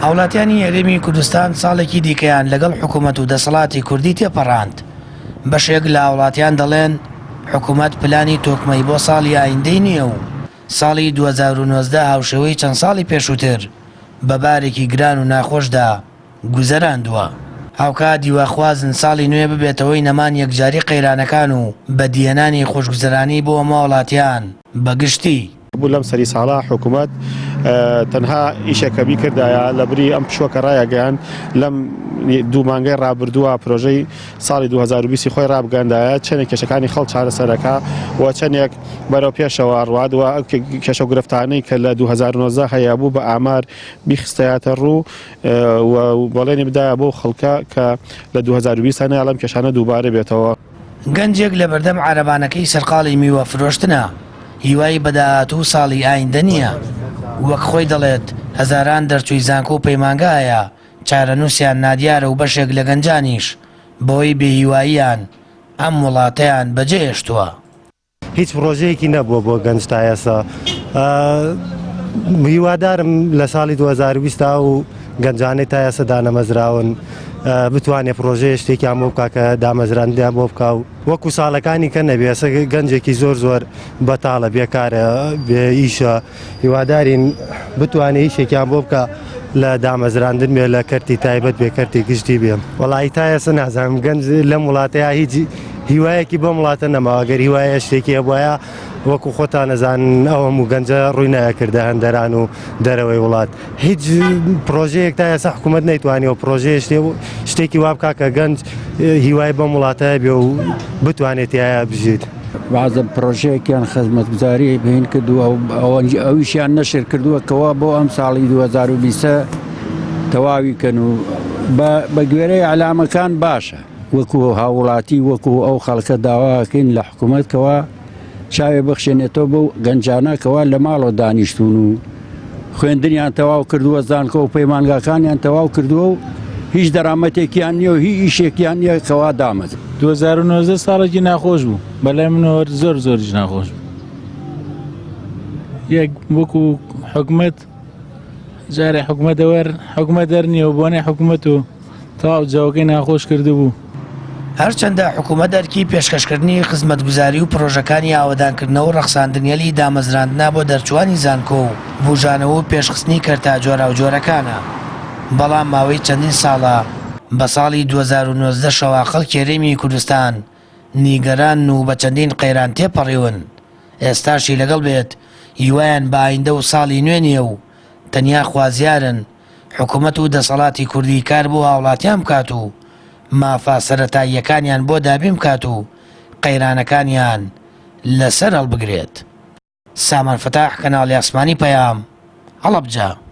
هاوڵاتیانی هەرێمی کوردستان ساڵێکی دیکەیان لەگەڵ حکوومەت و دەسەڵاتی کوردی تێپەڕاند. بەشێک لە هاوڵاتیان دەڵێن حکوومەت پلانی تۆکمەی بۆ ساڵی ئایندەی نییە و ساڵی 2019 هاوشێوەی چەند ساڵی پێشووتر بەبارێکی گران و ناخۆشدا گوزەراندووە. هاوکات دیواخوازن ساڵی نوێ ببێتەوەی نەمان یەکجاری قەیرانەکان و بەدیێنانی خۆشگوزەرانی بۆ ماوەڵاتیان بەگشتی. بوو لەم سەری ساڵا حکوومەت تەنها ئیشێکەبی کردایە لە بری ئەم پشوەکە ڕایەگەیان لەم دوو مانگەی ڕابردووە پرۆژەی ساڵی 2020 خۆی ڕابگەاندایە چەندێک کێشەکانی خەڵک چارەسەرەکە و چەندێک بەرەو پێشەوە ڕوادوە کێشە و گرفتانەی کە لە 2019 هەیە بوو بە ئامار بیخستەیاتە ڕوو و بەڵێنی بدایە بۆ خەڵکە کە لە 2020 لەم کێشانە دووبارە بێتەوە. گەنجێک لە بەردەم عارەبانەکەی سەرقاڵی میوە فرۆشتنە هیوای بەداهاتوو ساڵی ئایندە نییە. وەک خۆی دەڵێت هەزاران دەرچووی زانکۆ و پەیمانگایە چارەنووسیان نادیارە و بەشێک لە گەنجانیش بەوەی بێهیواییان ئەم وڵاتەیان بەجێهێشتووە. هیچ پرۆژەیەکی نەبووە بۆ گەنج تا ئێستا. هیوادارم لە ساڵی 2020 و گەنجانەی تا ئێستا دانەمەزراون بتوانێت پرۆژەیە شتێکیان بۆ بکە کە دامەزراندیان بۆ بکە و وەکو ساڵەکانی کە نەبێ ئێستا گەنجێکی زۆر بەتاڵە بێکارە بێ ئیشە هیوادارین بتوانێت هیچێکیان بۆ بکە لە دامەزراندن بێ لە کەرتی تایبەت بێ کەرتی گشتی بێ. وەڵی تا ئێستا نازانم گەنج لەم وڵاتەیە هیچ هیوایەکی بۆ وڵاتە نەماوە گەر هیوایە شتێکی هەبوایە وەکو خۆتان نەزان ئەوەم و گەنجە ڕووی نایەکردە هەندەران و دەرەوەی وڵات. هیچ پرۆژەیەک تا ئێستا حکوومەت نەیتوانی و پرۆژەیە شتێکی وا بکە کە گەنج هیوای بەم وڵاتەیە بێ و بتوانێت یایە بژیت. بەعزە پرۆژەیەکیان خزمەتگوزاری بین کردووە ئەویشیان نەشر کردووە کەوا بۆ ئەم ساڵی 2020 تەواوی کەن و بە گوێرەی عەلامەکان باشە. وەکو هاوڵاتی وەکو ئەو خەڵکە داواکەین لە حکوومەتکەوە چاوێ بخشێنێتەوە بۆ گەنجانەکەوە لە ماڵەوە دانیشتون و خوێندنیان تەواو کردووە زانکۆ و پەیمانگاکانیان تەواو کردووە و هیچ دەرامەتێکیان نییە و هیچ ئیشێکیان نییە کەوا دامەت. 2019 ساڵێکی ناخۆش بوو بەلای منەوە زۆریش ناخۆش بوو. یەک وەکو حکوومەت جارێ حکوومەت دەرنیە و بۆنێ حکوومەت و تەواو جاوەکەی ناخۆش کرده بوو. هەرچەندە حکوومەت دەرکی پێشکەشکردنی خزمەتگوزاری و پرۆژەکانی ئاوەدانکردنەوە و ڕەخساندنیەلی دامەزراندنا بۆ دەرچوانی زانکۆ و بوژانەوە و پێشخستنی کەرتا جۆرا و جۆرەکانە. بەڵام ماوەی چەندین ساڵە بە ساڵی 2019 شەوا خەڵکی هەرێمی کوردستان نیگەران و بە چەندین قەیران تێپەڕیون. ئێستاشی لەگەڵ بێت هیوایان بە ئایندە و ساڵی نوێ نییە و تەنیا خوازیارن حکوومەت و دەسەڵاتی کوردی کار بۆ هاوڵاتیان بکات و مافا سەرەتاییەکانیان بۆ دابین بکات و قەیرانەکانیان لەسەر هەڵبگرێت. سامان فتاح کەناڵی ئاسمانی پەیام هەڵەبجە.